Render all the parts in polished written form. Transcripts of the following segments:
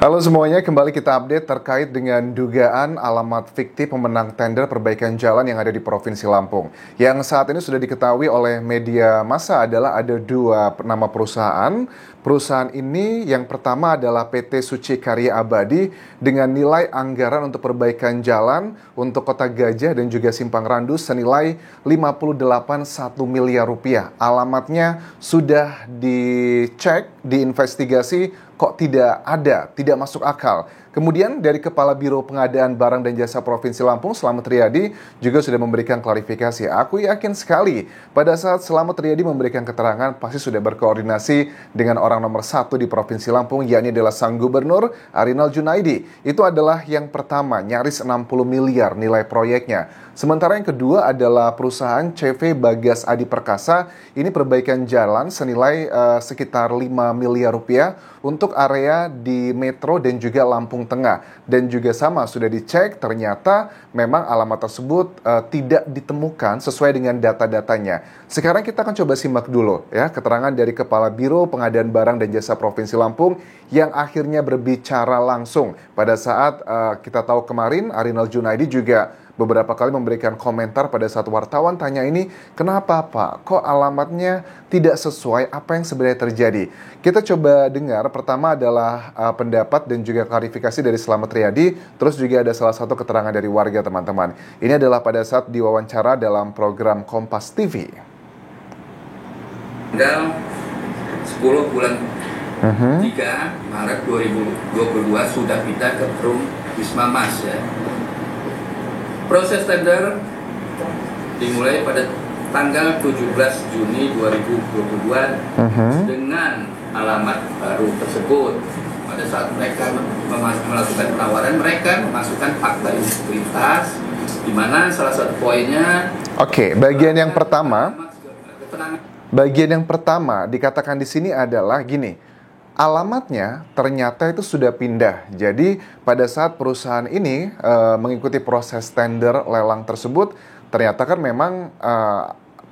Halo semuanya, kembali kita update terkait dengan dugaan alamat fiktif pemenang tender perbaikan jalan yang ada di Provinsi Lampung. Yang saat ini sudah diketahui oleh media massa adalah ada dua nama perusahaan. Perusahaan ini yang pertama adalah PT Suci Karya Abadi dengan nilai anggaran untuk perbaikan jalan untuk Kota Gajah dan juga Simpang Randu senilai 58,1 miliar rupiah. Alamatnya sudah dicek, diinvestigasi, kok tidak ada, tidak masuk akal. Kemudian dari Kepala Biro Pengadaan Barang dan Jasa Provinsi Lampung, Slamet Riyadi, juga sudah memberikan klarifikasi. Aku yakin sekali pada saat Slamet Riyadi memberikan keterangan, pasti sudah berkoordinasi dengan orang nomor satu di Provinsi Lampung, yakni adalah Sang Gubernur Arinal Junaidi. Itu adalah yang pertama, nyaris 60 miliar nilai proyeknya. Sementara yang kedua adalah perusahaan CV Bagas Adi Perkasa. Ini perbaikan jalan senilai sekitar 5 miliar rupiah untuk area di Metro dan juga Lampung Tengah. Dan juga sama, sudah dicek, ternyata memang alamat tersebut tidak ditemukan sesuai dengan data-datanya. Sekarang kita akan coba simak dulu ya keterangan dari Kepala Biro Pengadaan Barang dan Jasa Provinsi Lampung yang akhirnya berbicara langsung. Pada saat kita tahu kemarin Arinal Junaidi juga beberapa kali memberikan komentar pada saat wartawan tanya ini, kenapa Pak? Kok alamatnya tidak sesuai apa yang sebenarnya terjadi? Kita coba dengar, pertama adalah pendapat dan juga klarifikasi dari Slamet Riyadi, terus juga ada salah satu keterangan dari warga teman-teman. Ini adalah pada saat diwawancara dalam program Kompas TV. Tanggal 10 bulan 3 Maret 2022 sudah kita ke Perum Wisma Mas ya. Proses tender dimulai pada tanggal 17 Juni 2022 dengan alamat baru tersebut. Pada saat mereka melakukan penawaran, mereka memasukkan fakta integritas, di mana salah satu poinnya. Oke, bagian yang pertama dikatakan di sini adalah gini. Alamatnya ternyata itu sudah pindah. Jadi pada saat perusahaan ini mengikuti proses tender lelang tersebut, ternyata kan memang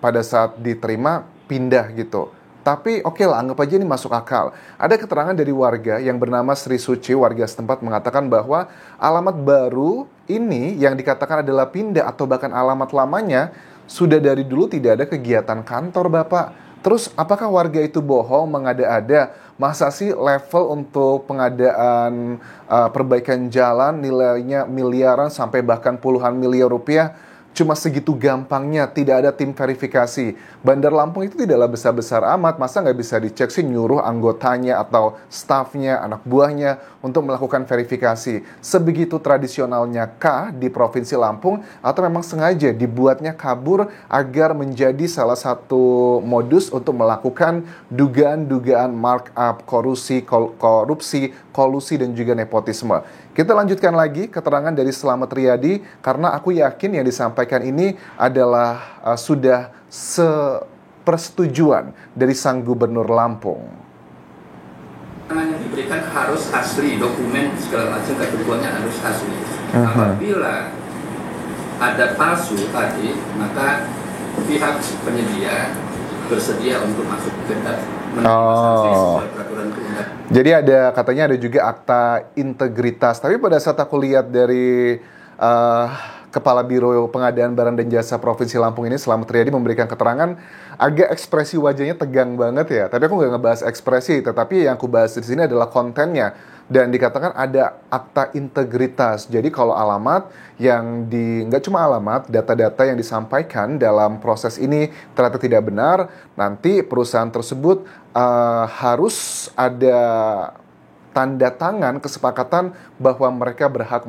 pada saat diterima pindah gitu. Tapi oke lah, anggap aja ini masuk akal. Ada keterangan dari warga yang bernama Sri Suci, warga setempat mengatakan bahwa alamat baru ini yang dikatakan adalah pindah atau bahkan alamat lamanya sudah dari dulu tidak ada kegiatan kantor Bapak. Terus apakah warga itu bohong, mengada-ada? Masa sih level untuk pengadaan perbaikan jalan nilainya miliaran sampai bahkan puluhan miliar rupiah cuma segitu gampangnya, tidak ada tim verifikasi. Bandar Lampung itu tidaklah besar-besar amat, masa nggak bisa dicek sih nyuruh anggotanya atau stafnya, anak buahnya untuk melakukan verifikasi. Sebegitu tradisionalnya kah di Provinsi Lampung atau memang sengaja dibuatnya kabur agar menjadi salah satu modus untuk melakukan dugaan-dugaan markup, korupsi, kolusi dan juga nepotisme. Kita lanjutkan lagi keterangan dari Slamet Riyadi karena aku yakin yang disampaikan ini adalah sudah sepersetujuan dari Sang Gubernur Lampung. Yang diberikan harus asli, dokumen segala macam ketentuannya harus asli. Apabila ada palsu tadi, maka pihak penyedia bersedia untuk masuk ke sesuai peraturan perundang. Jadi katanya ada juga akta integritas. Tapi pada saat aku lihat dari Kepala Biro Pengadaan Barang dan Jasa Provinsi Lampung ini, Slamet Riyadi memberikan keterangan, agak ekspresi wajahnya tegang banget ya. Tapi aku nggak ngebahas ekspresi, tetapi yang aku bahas di sini adalah kontennya. Dan dikatakan ada akta integritas. Jadi kalau alamat yang nggak cuma alamat, data-data yang disampaikan dalam proses ini ternyata tidak benar, nanti perusahaan tersebut harus ada tanda tangan kesepakatan bahwa mereka berhak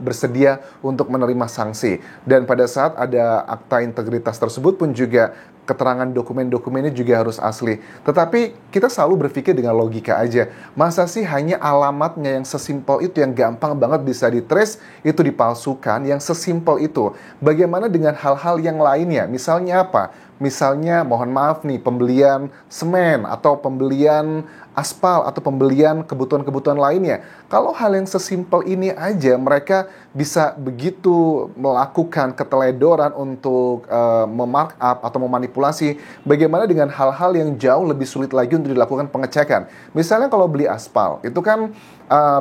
bersedia untuk menerima sanksi. Dan pada saat ada akta integritas tersebut pun juga keterangan dokumen-dokumennya juga harus asli. Tetapi kita selalu berpikir dengan logika aja. Masa sih hanya alamatnya yang sesimpel itu, yang gampang banget bisa ditrace, itu dipalsukan, yang sesimpel itu. Bagaimana dengan hal-hal yang lainnya? Misalnya apa? misalnya mohon maaf nih, pembelian semen atau pembelian aspal atau pembelian kebutuhan-kebutuhan lainnya. Kalau hal yang sesimpel ini aja mereka bisa begitu melakukan keteledoran untuk memarkup atau memanipulasi, bagaimana dengan hal-hal yang jauh lebih sulit lagi untuk dilakukan pengecekan. Misalnya kalau beli aspal, itu kan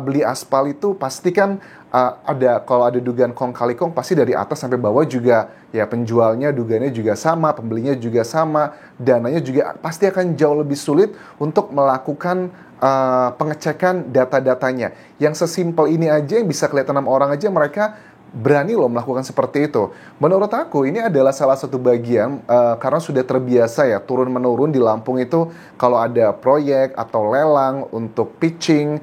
beli aspal itu pasti kan kalau ada dugaan kong kali kong, pasti dari atas sampai bawah juga ya penjualnya dugaannya juga sama, pembelinya juga sama, dananya juga pasti akan jauh lebih sulit untuk melakukan pengecekan data-datanya. Yang sesimpel ini aja yang bisa kelihatan sama orang aja mereka berani loh melakukan seperti itu. Menurut aku ini adalah salah satu bagian karena sudah terbiasa ya turun-menurun di Lampung itu kalau ada proyek atau lelang untuk pitching,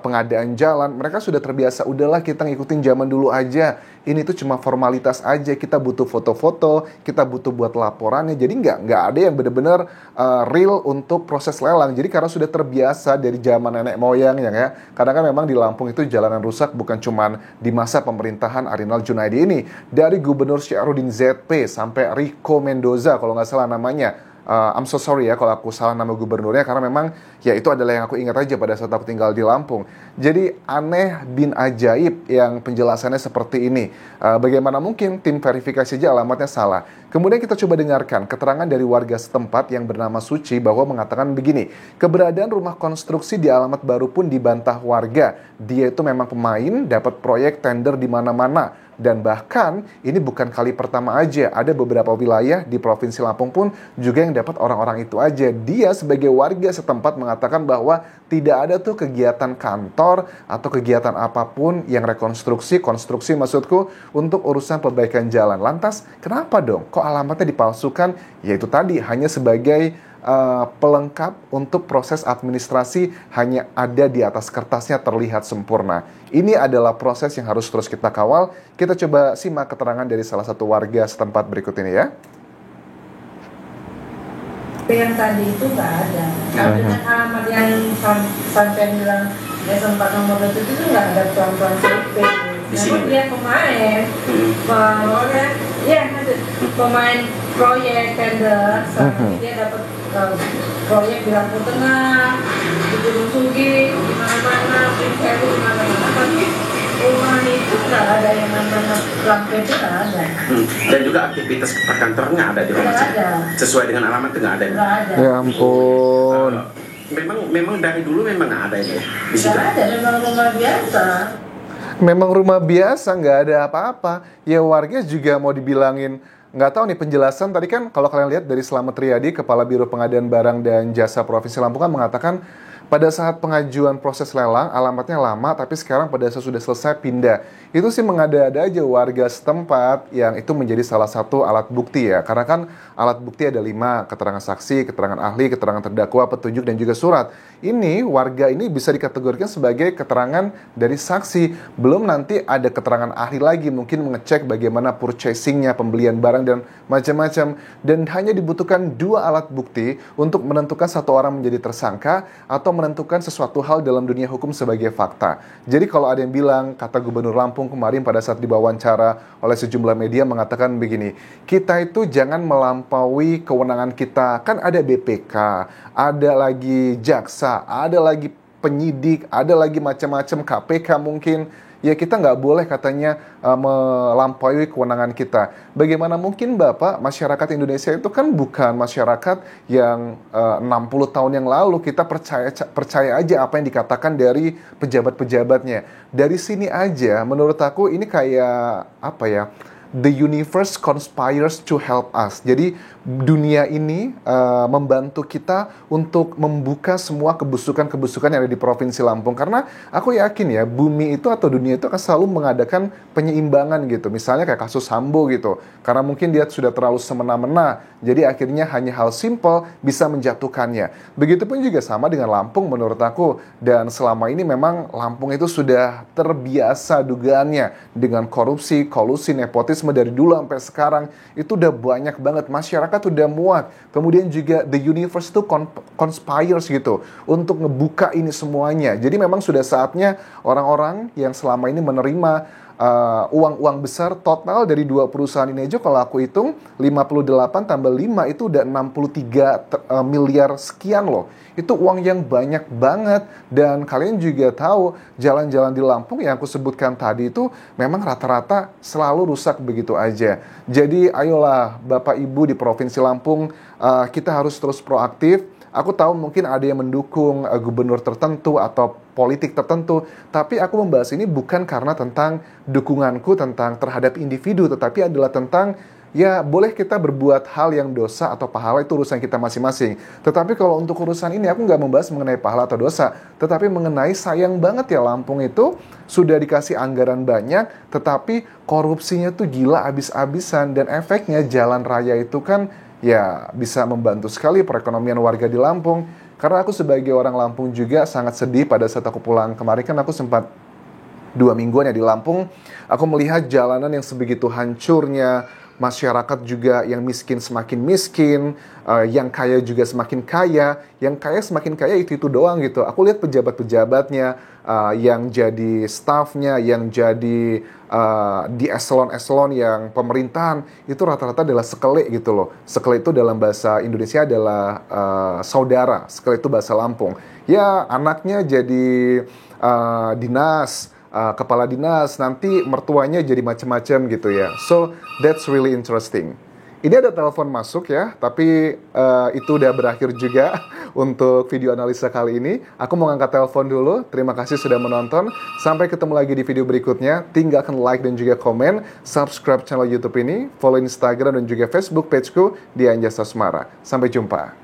pengadaan jalan, mereka sudah terbiasa, udahlah kita ngikutin zaman dulu aja. Ini tuh cuma formalitas aja, kita butuh foto-foto, kita butuh buat laporannya. Jadi nggak ada yang benar-benar real untuk proses lelang. Jadi karena sudah terbiasa dari zaman nenek moyang ya, karena kan memang di Lampung itu jalanan rusak bukan cuma di masa pemerintahan Arinal Junaidi ini. Dari Gubernur Syarudin ZP sampai Rico Mendoza kalau nggak salah namanya. I'm so sorry ya kalau aku salah nama gubernurnya, karena memang ya itu adalah yang aku ingat aja pada saat aku tinggal di Lampung. Jadi aneh bin ajaib yang penjelasannya seperti ini. Bagaimana mungkin tim verifikasi aja alamatnya salah. Kemudian kita coba dengarkan keterangan dari warga setempat yang bernama Suci bahwa mengatakan begini, keberadaan rumah konstruksi di alamat baru pun dibantah warga. Dia itu memang pemain, dapat proyek tender di mana-mana. Dan bahkan ini bukan kali pertama aja, ada beberapa wilayah di Provinsi Lampung pun juga yang dapat orang-orang itu aja. Dia sebagai warga setempat mengatakan bahwa tidak ada tuh kegiatan kantor atau kegiatan apapun yang konstruksi maksudku untuk urusan perbaikan jalan. Lantas kenapa dong? Kok alamatnya dipalsukan? Yaitu tadi hanya sebagai pelengkap untuk proses administrasi, hanya ada di atas kertasnya terlihat sempurna. Ini adalah proses yang harus terus kita kawal. Kita coba simak keterangan dari salah satu warga setempat berikut ini ya. Yang tadi itu nggak ada. Dengan alamat yang sampai bilang ya sempat nomor itu nggak ada tuan-tuan CP. Namun dia pemain, pemain proyek tender, dia dapat proyek di Lampung Tengah, di Gunung Sugi, di mana-mana, di mana-mana. Tapi rumah itu nggak ada yang namanya lampu itu nggak ada. Dan juga aktivitas perkantoran nggak ada di rumah. Nggak ada. Sesuai dengan alamat itu nggak ada. Nggak ada. Ya ampun. Memang dari dulu memang nggak ada ini. Nggak ada, memang rumah biasa. Memang rumah biasa, nggak ada apa-apa. Ya warga juga mau dibilangin, nggak tahu nih penjelasan. Tadi kan kalau kalian lihat dari Slamet Riyadi, Kepala Biro Pengadaan Barang dan Jasa Provinsi Lampung kan mengatakan pada saat pengajuan proses lelang, alamatnya lama, tapi sekarang pada saat sudah selesai pindah. Itu sih mengada-ada aja warga setempat yang itu menjadi salah satu alat bukti ya. Karena kan alat bukti ada 5, keterangan saksi, keterangan ahli, keterangan terdakwa, petunjuk, dan juga surat. Ini warga ini bisa dikategorikan sebagai keterangan dari saksi. Belum nanti ada keterangan ahli lagi, mungkin mengecek bagaimana purchasingnya, pembelian barang, dan macam-macam. Dan hanya dibutuhkan 2 alat bukti untuk menentukan satu orang menjadi tersangka atau menentukan sesuatu hal dalam dunia hukum sebagai fakta. Jadi kalau ada yang bilang, kata Gubernur Lampung kemarin pada saat diwawancara oleh sejumlah media mengatakan begini, kita itu jangan melampaui kewenangan kita. Kan ada BPK, ada lagi jaksa, ada lagi penyidik, ada lagi macam-macam KPK mungkin. Ya kita nggak boleh katanya melampaui kewenangan kita. Bagaimana mungkin Bapak, masyarakat Indonesia itu kan bukan masyarakat yang 60 tahun yang lalu kita percaya aja apa yang dikatakan dari pejabat-pejabatnya. Dari sini aja menurut aku ini kayak apa ya? The universe conspires to help us. Jadi dunia ini membantu kita untuk membuka semua kebusukan-kebusukan yang ada di Provinsi Lampung. Karena aku yakin ya, bumi itu atau dunia itu akan selalu mengadakan penyeimbangan gitu. Misalnya kayak kasus Sambo gitu. Karena mungkin dia sudah terlalu semena-mena. Jadi akhirnya hanya hal simple bisa menjatuhkannya. Begitupun juga sama dengan Lampung menurut aku. Dan selama ini memang Lampung itu sudah terbiasa dugaannya dengan korupsi, kolusi, nepotisme dari dulu sampai sekarang. Itu udah banyak banget, masyarakat udah muak. Kemudian juga the universe itu conspires gitu untuk ngebuka ini semuanya. Jadi memang sudah saatnya orang-orang yang selama ini menerima uang-uang besar total dari dua perusahaan ini aja kalau aku hitung 58 tambah 5 itu udah 63 miliar sekian loh. Itu uang yang banyak banget. Dan kalian juga tahu jalan-jalan di Lampung yang aku sebutkan tadi itu memang rata-rata selalu rusak begitu aja. Jadi ayolah Bapak Ibu di Provinsi Lampung, kita harus terus proaktif. Aku tahu mungkin ada yang mendukung gubernur tertentu atau politik tertentu, tapi aku membahas ini bukan karena tentang dukunganku tentang terhadap individu, tetapi adalah tentang ya boleh kita berbuat hal yang dosa atau pahala, itu urusan kita masing-masing. Tetapi kalau untuk urusan ini aku nggak membahas mengenai pahala atau dosa, tetapi mengenai sayang banget ya Lampung itu sudah dikasih anggaran banyak, tetapi korupsinya tuh gila abis-abisan, dan efeknya jalan raya itu kan ya bisa membantu sekali perekonomian warga di Lampung. Karena aku sebagai orang Lampung juga sangat sedih pada saat aku pulang kemarin, kan aku sempat 2 mingguan ya di Lampung. Aku melihat jalanan yang sebegitu hancurnya, masyarakat juga yang miskin semakin miskin, yang kaya juga semakin kaya, yang kaya semakin kaya itu doang gitu. Aku lihat pejabat-pejabatnya, yang jadi staffnya, yang jadi di eselon-eselon yang pemerintahan, itu rata-rata adalah sekele gitu loh. Sekele itu dalam bahasa Indonesia adalah saudara, sekele itu bahasa Lampung. Ya anaknya jadi dinas, kepala dinas, nanti mertuanya jadi macam-macam gitu ya. So that's really interesting. Ini ada telepon masuk ya, tapi itu udah berakhir juga untuk video analisa kali ini. Aku mau ngangkat telepon dulu. Terima kasih sudah menonton. Sampai ketemu lagi di video berikutnya. Tinggalkan like dan juga komen. Subscribe channel YouTube ini. Follow Instagram dan juga Facebook pageku di Anjasa Semara. Sampai jumpa.